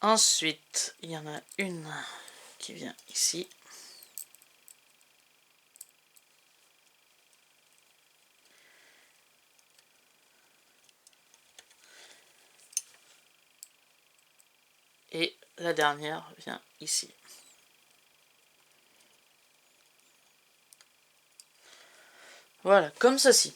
Ensuite, il y en a une qui vient ici. Et la dernière vient ici. Voilà, comme ceci.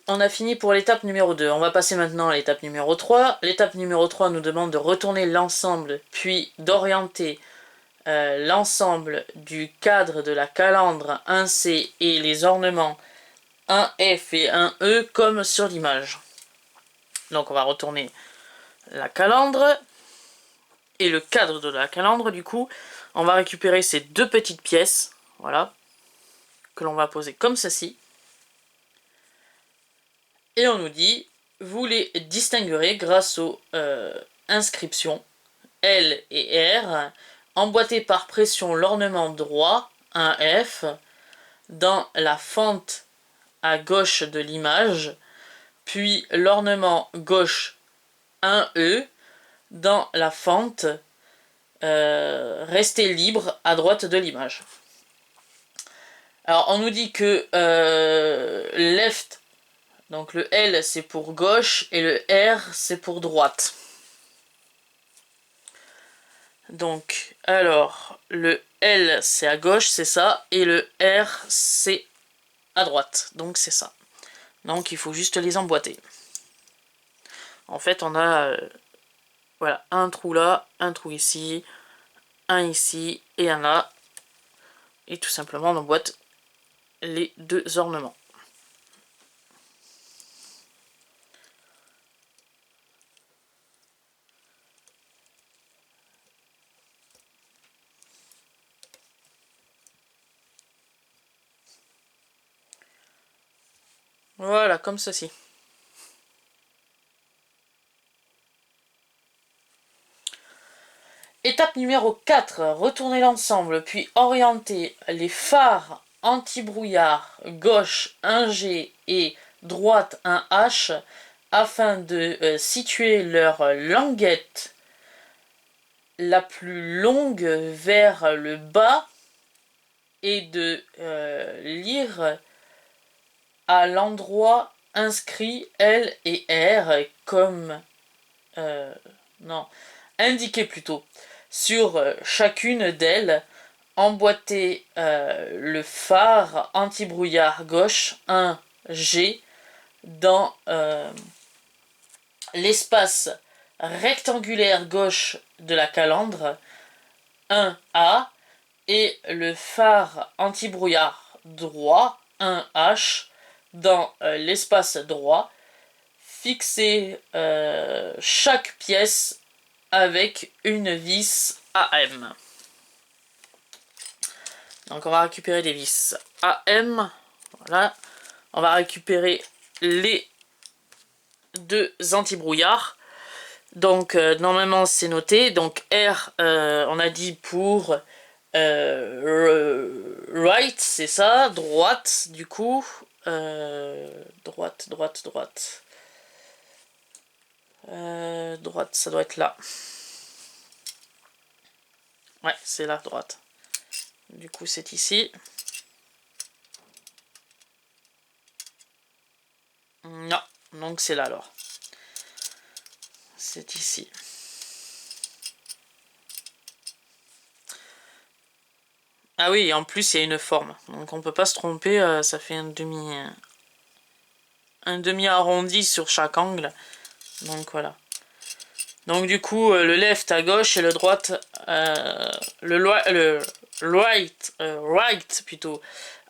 On a fini pour l'étape numéro 2. On va passer maintenant à l'étape numéro 3. L'étape numéro 3 nous demande de retourner l'ensemble, puis d'orienter l'ensemble du cadre de la calandre 1C et les ornements 1F et 1E comme sur l'image. Donc on va retourner la calandre et le cadre de la calandre. Du coup, on va récupérer ces deux petites pièces, voilà, que l'on va poser comme ceci. Et on nous dit, vous les distinguerez grâce aux inscriptions L et R, emboîtez par pression l'ornement droit, 1F, dans la fente à gauche de l'image, puis l'ornement gauche 1E dans la fente restez libre à droite de l'image. Alors on nous dit que left, donc le L c'est pour gauche et le R c'est pour droite. Donc alors le L c'est à gauche, c'est ça, et le R c'est à droite, donc c'est ça. Donc il faut juste les emboîter. En fait on a voilà, un trou là, un trou ici, un ici et un là. Et tout simplement on emboîte les deux ornements. Voilà, comme ceci. Étape numéro 4, retournez l'ensemble, puis orientez les phares anti-brouillard gauche 1G et droite 1H afin de situer leur languette la plus longue vers le bas et de lire à l'endroit inscrit L et R comme non, indiqué plutôt sur chacune d'elles, emboîter le phare anti-brouillard gauche 1G dans l'espace rectangulaire gauche de la calandre 1A et le phare anti-brouillard droit 1H dans l'espace droit. Fixer chaque pièce avec une vis AM. Donc on va récupérer des vis AM. Voilà. On va récupérer les deux anti-brouillards. Donc normalement c'est noté. Donc R, on a dit pour right, c'est ça. Droite, du coup. Droite. Droite, ça doit être là. Ouais, c'est là, droite. Du coup, c'est ici. Non, donc c'est là alors. C'est ici. Ah oui, en plus il y a une forme. Donc on peut pas se tromper, ça fait un demi arrondi sur chaque angle. Donc voilà. Donc du coup, le left à gauche et le droite, le right plutôt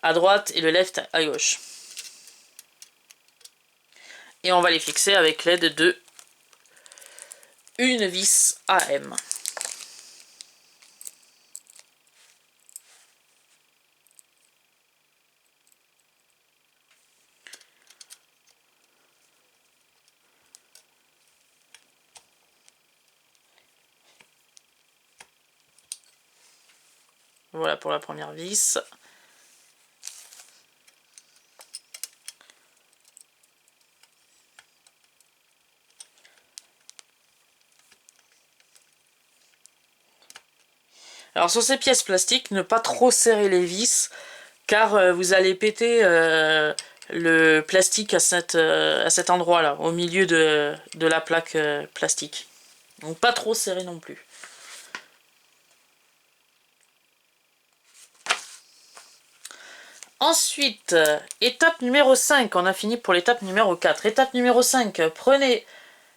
à droite et le left à gauche. Et on va les fixer avec l'aide de une vis AM. Voilà pour la première vis. Alors sur ces pièces plastiques, ne pas trop serrer les vis, car vous allez péter le plastique à cet endroit-là, au milieu de la plaque plastique. Donc pas trop serré non plus. Ensuite, étape numéro 5, on a fini pour l'étape numéro 4. Étape numéro 5, prenez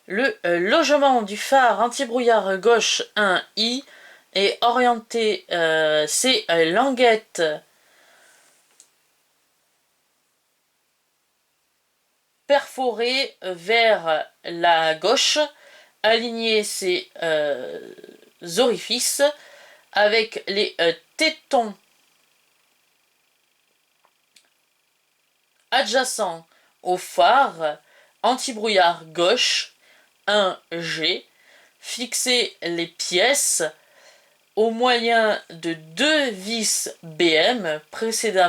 le logement du phare anti-brouillard gauche 1i et orientez ces languettes perforées vers la gauche, alignez ces orifices avec les tétons adjacents au phare anti-brouillard gauche 1G. Fixez les pièces au moyen de 2 vis BM précédées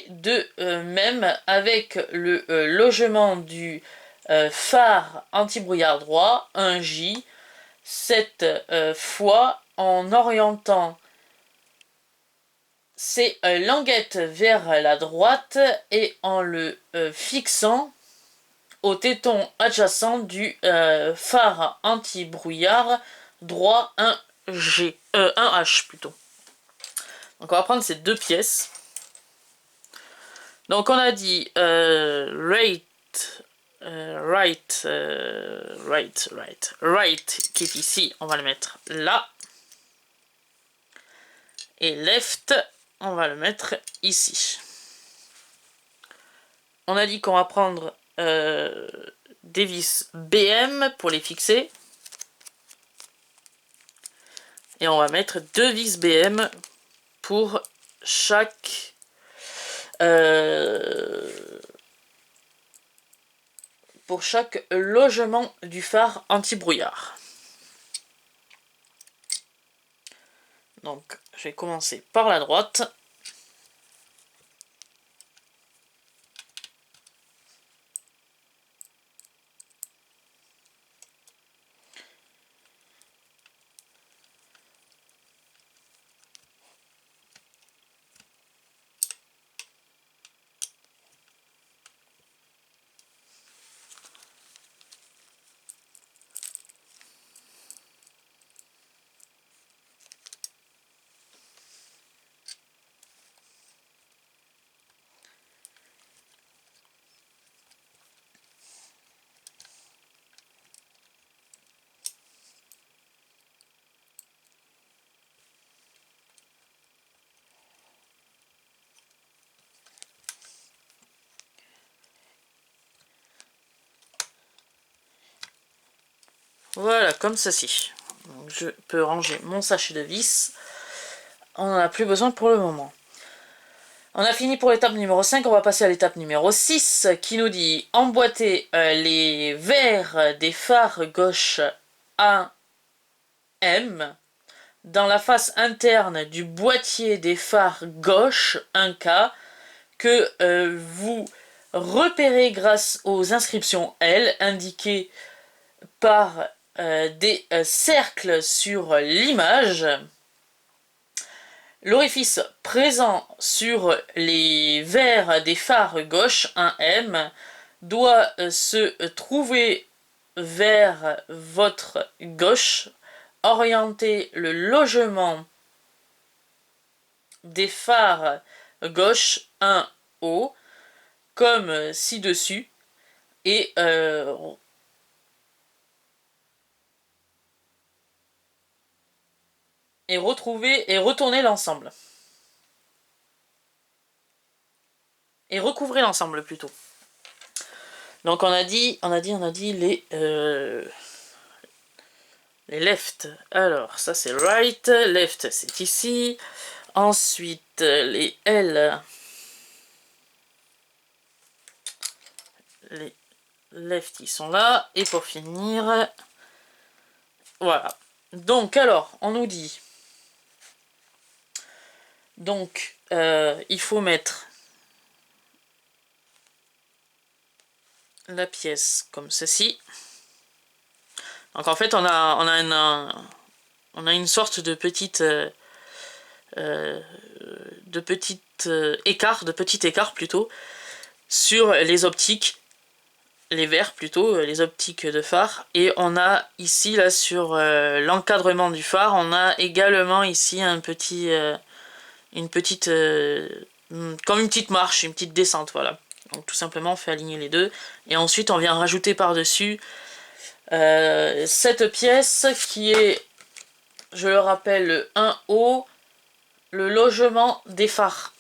de même avec le logement du phare anti-brouillard droit 1J, cette fois en orientant ces languettes vers la droite et en le fixant au téton adjacent du phare anti-brouillard droit 1G, 1H plutôt. Donc on va prendre ces deux pièces. Donc on a dit right qui est ici, on va le mettre là. Et left, on va le mettre ici. On a dit qu'on va prendre des vis BM pour les fixer. Et on va mettre 2 vis BM pour chaque logement du phare anti-brouillard. Donc je vais commencer par la droite. Voilà, comme ceci. Donc, je peux ranger mon sachet de vis. On n'en a plus besoin pour le moment. On a fini pour l'étape numéro 5, on va passer à l'étape numéro 6 qui nous dit emboîter les verres des phares gauche AM dans la face interne du boîtier des phares gauche 1K que vous repérez grâce aux inscriptions L indiquées par des cercles sur l'image. L'orifice présent sur les verres des phares gauche 1M doit se trouver vers votre gauche. Orientez le logement des phares gauche 1O comme ci-dessus et retournez l'ensemble. Et recouvrez l'ensemble plutôt. Donc on a dit les left. Alors ça c'est right, left c'est ici. Ensuite les L. Les left ils sont là. Et pour finir, voilà. Donc alors on nous dit. Donc il faut mettre la pièce comme ceci. Donc en fait, on a une sorte de petite écart, de petit écart plutôt, sur les optiques, les verres plutôt, les optiques de phare. Et on a ici, là, sur l'encadrement du phare, on a également ici un petit, une petite, comme une petite marche, une petite descente, voilà. Donc tout simplement, on fait aligner les deux. Et ensuite, on vient rajouter par-dessus cette pièce qui est, je le rappelle, le 1O, le logement des phares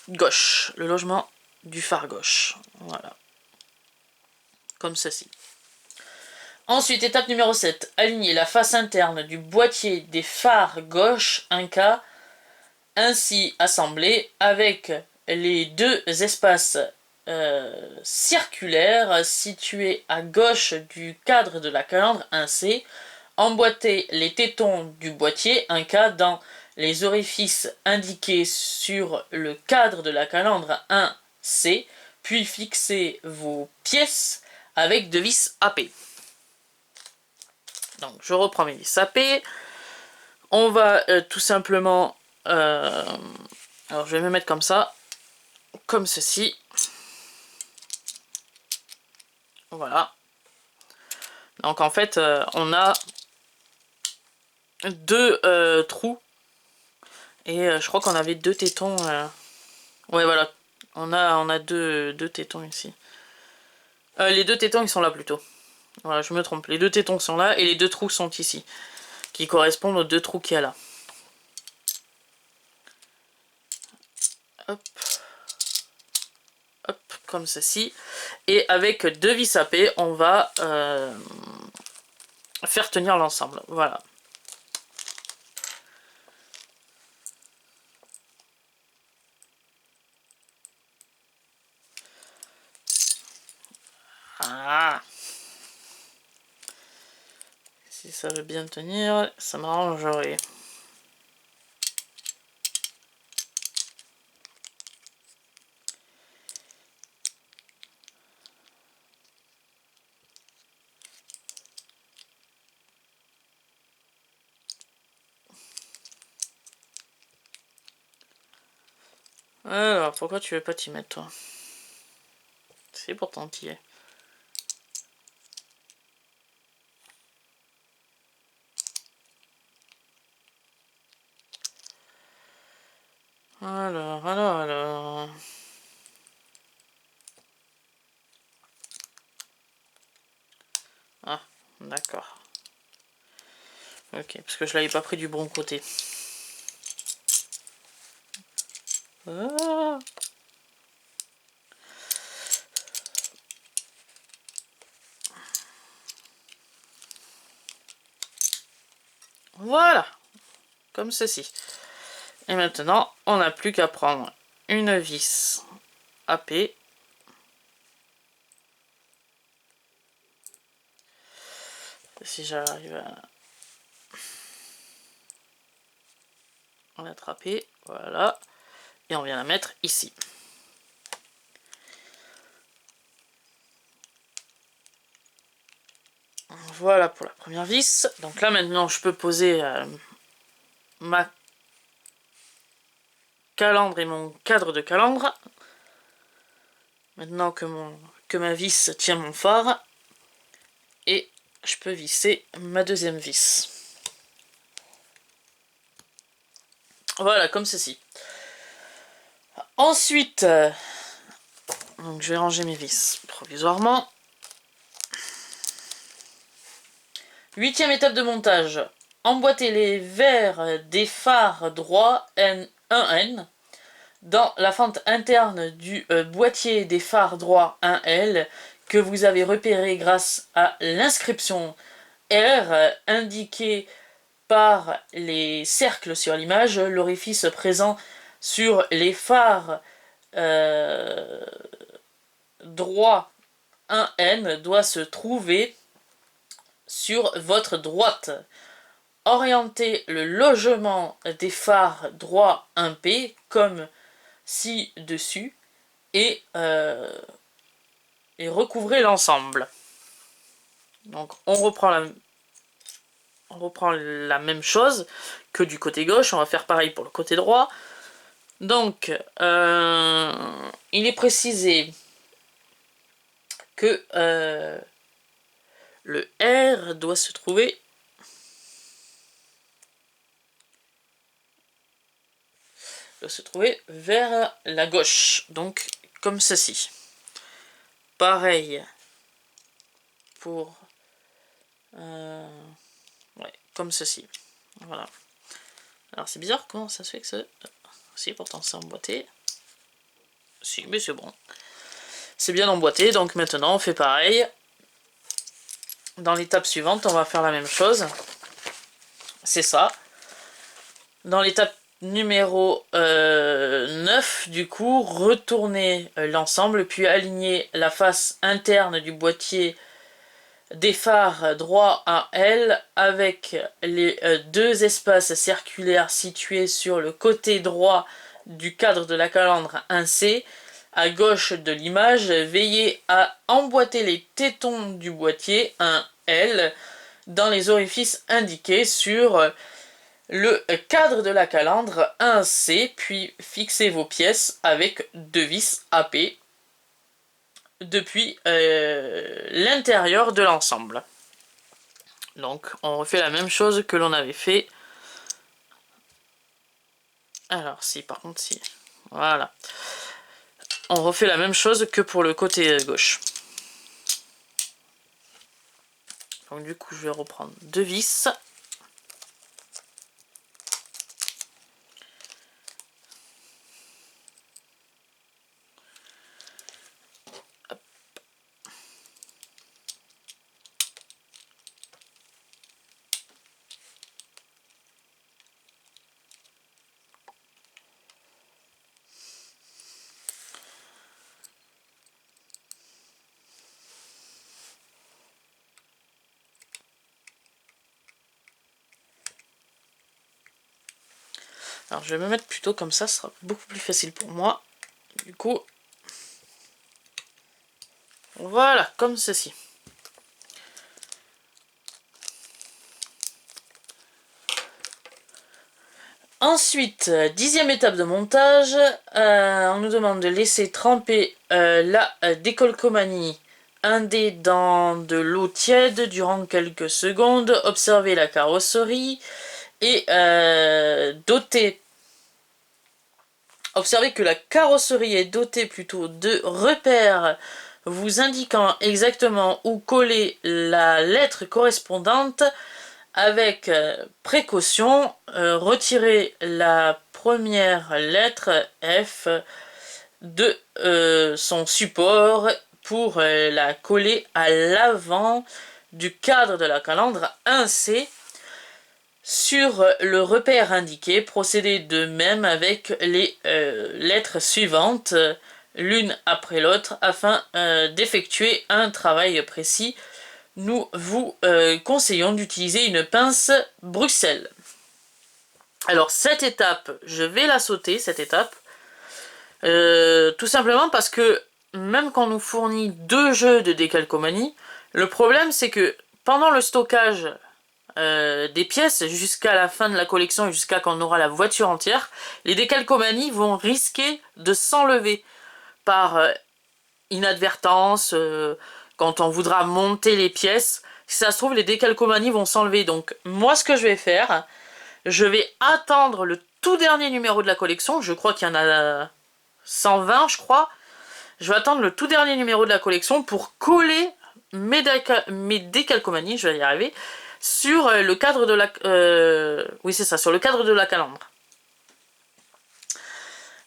gauche. Le logement du phare gauche. Voilà. Comme ceci. Ensuite, étape numéro 7. Aligner la face interne du boîtier des phares gauche 1K, ainsi assemblé avec les deux espaces circulaires situés à gauche du cadre de la calandre 1C. Emboîter les tétons du boîtier 1K dans les orifices indiqués sur le cadre de la calandre 1C, puis fixer vos pièces avec deux vis AP. Donc je reprends mes vis AP. On va tout simplement... alors je vais me mettre comme ça, comme ceci. Voilà. Donc en fait, on a deux trous. Et je crois qu'on avait deux tétons. Ouais, voilà. On a deux tétons ici. Les deux tétons, ils sont là plutôt. Voilà, je me trompe. Les deux tétons sont là et les deux trous sont ici. Qui correspondent aux deux trous qu'il y a là. Hop. Hop, comme ceci. Et avec deux vis AP, on va faire tenir l'ensemble. Voilà. Ah. Si ça veut bien tenir, ça m'arrangerait. Alors, pourquoi tu veux pas t'y mettre, toi? C'est pourtant t'y es. Alors. Ah, d'accord. Ok, parce que je l'avais pas pris du bon côté. Ah. Voilà, comme ceci. Et maintenant, on n'a plus qu'à prendre une vis AP. Si j'arrive à l'attraper, voilà. Et on vient la mettre ici. Voilà pour la première vis. Donc là maintenant je peux poser ma calandre et mon cadre de calandre. Maintenant que ma vis tient mon phare. Et je peux visser ma deuxième vis. Voilà, comme ceci. Ensuite, donc je vais ranger mes vis provisoirement. 8e étape de montage. Emboîter les verres des phares droits N1N dans la fente interne du boîtier des phares droits 1L que vous avez repéré grâce à l'inscription R indiquée par les cercles sur l'image. L'orifice présent sur les phares droit 1N doit se trouver sur votre droite. Orientez le logement des phares droit 1P comme ci-dessus et recouvrez l'ensemble. Donc on reprend la même chose que du côté gauche, on va faire pareil pour le côté droit. Donc il est précisé que le R doit se trouver vers la gauche, donc comme ceci. Pareil pour ouais, comme ceci. Voilà. Alors c'est bizarre, comment ça se fait que ça... Si, pourtant c'est emboîté. Si, mais c'est bon. C'est bien emboîté, donc maintenant on fait pareil. Dans l'étape suivante, on va faire la même chose. C'est ça. Dans l'étape numéro 9, du coup, retourner l'ensemble, puis aligner la face interne du boîtier des phares droit à L avec les deux espaces circulaires situés sur le côté droit du cadre de la calandre 1C. À gauche de l'image, veillez à emboîter les tétons du boîtier 1L dans les orifices indiqués sur le cadre de la calandre 1C, puis fixez vos pièces avec deux vis AP depuis l'intérieur de l'ensemble. Donc on refait la même chose que l'on avait fait. Alors si, par contre si. Voilà. On refait la même chose que pour le côté gauche. Donc du coup je vais reprendre deux vis. Alors je vais me mettre plutôt comme ça sera beaucoup plus facile pour moi. Du coup, voilà, comme ceci. Ensuite, 10e étape de montage, on nous demande de laisser tremper la décolcomanie indé dans de l'eau tiède durant quelques secondes, observer la carrosserie et observez que la carrosserie est dotée plutôt de repères vous indiquant exactement où coller la lettre correspondante. Avec précaution, retirez la première lettre F de son support pour la coller à l'avant du cadre de la calandre 1C. Sur le repère indiqué, procédez de même avec les lettres suivantes, l'une après l'autre, afin d'effectuer un travail précis. Nous vous conseillons d'utiliser une pince Bruxelles. Alors cette étape, je vais la sauter, cette étape, tout simplement parce que même quand on nous fournit deux jeux de décalcomanie, le problème c'est que pendant le stockage des pièces jusqu'à la fin de la collection et jusqu'à quand on aura la voiture entière, les décalcomanies vont risquer de s'enlever par inadvertance, quand on voudra monter les pièces. Si ça se trouve, les décalcomanies vont s'enlever. Donc moi ce que je vais faire, je vais attendre le tout dernier numéro de la collection, je crois qu'il y en a 120 je crois. Je vais attendre le tout dernier numéro de la collection pour coller mes décalcomanies, je vais y arriver, sur le cadre de la... oui c'est ça, sur le cadre de la calandre.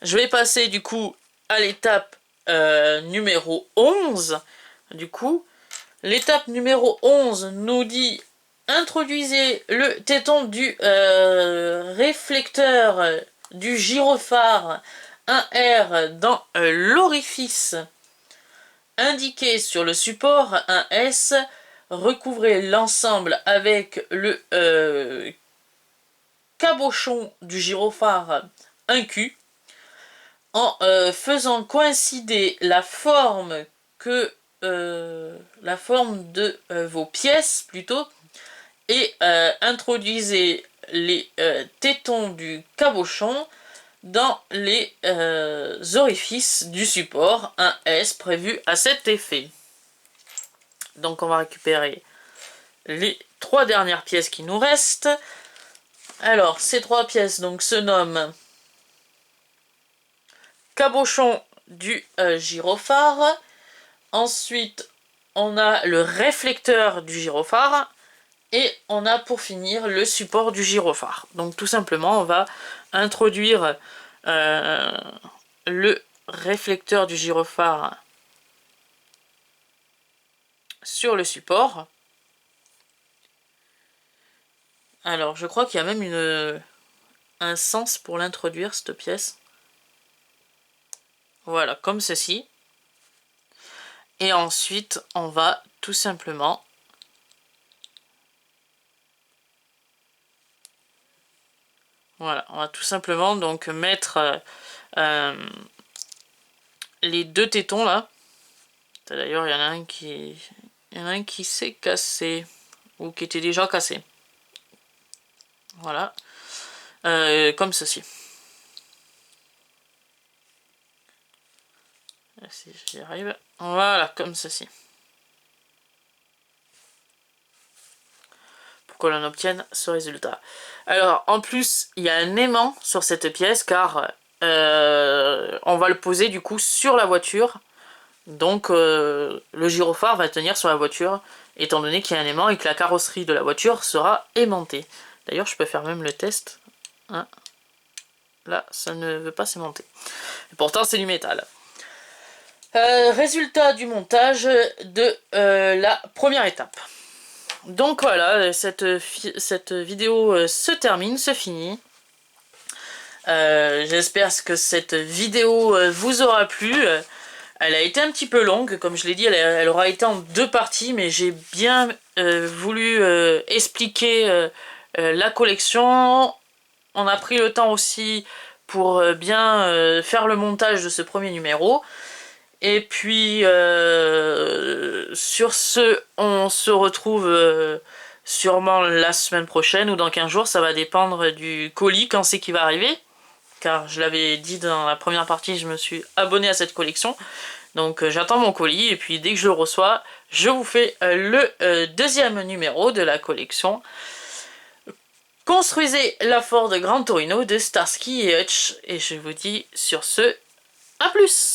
Je vais passer du coup à l'étape numéro 11. Du coup, l'étape numéro 11 nous dit introduisez le téton du réflecteur du gyrophare 1R dans l'orifice indiqué sur le support 1S. Recouvrez l'ensemble avec le cabochon du gyrophare 1Q en faisant coïncider la forme que la forme de vos pièces plutôt, et introduisez les tétons du cabochon dans les orifices du support, un S prévu à cet effet. Donc on va récupérer les 3 dernières pièces qui nous restent. Alors ces 3 pièces donc se nomment cabochon du gyrophare. Ensuite on a le réflecteur du gyrophare. Et on a pour finir le support du gyrophare. Donc tout simplement on va introduire le réflecteur du gyrophare sur le support. Alors je crois qu'il y a même un sens pour l'introduire cette pièce. Voilà, comme ceci. Et ensuite on va tout simplement voilà, on va tout simplement donc mettre les 2 tétons là. D'ailleurs, il y en a un qui s'est cassé ou qui était déjà cassé. Voilà, comme ceci. Si j'y arrive, voilà, comme ceci. Pour que l'on obtienne ce résultat. Alors, en plus, il y a un aimant sur cette pièce car on va le poser du coup sur la voiture. Donc le gyrophare va tenir sur la voiture étant donné qu'il y a un aimant et que la carrosserie de la voiture sera aimantée. D'ailleurs je peux faire même le test. Hein, là ça ne veut pas s'aimanter. Et pourtant c'est du métal. Résultat du montage de la première étape. Donc voilà, cette vidéo se termine, se finit. J'espère que cette vidéo vous aura plu. Elle a été un petit peu longue, comme je l'ai dit, elle aura été en 2 parties, mais j'ai bien voulu expliquer la collection. On a pris le temps aussi pour bien faire le montage de ce premier numéro. Et puis, sur ce, on se retrouve sûrement la semaine prochaine ou dans 15 jours. Ça va dépendre du colis, quand c'est qui va arriver. Car je l'avais dit dans la première partie, je me suis abonné à cette collection. Donc j'attends mon colis et puis dès que je le reçois, je vous fais le deuxième numéro de la collection. Construisez la Ford Gran Torino de Starsky et Hutch. Et je vous dis sur ce, à plus!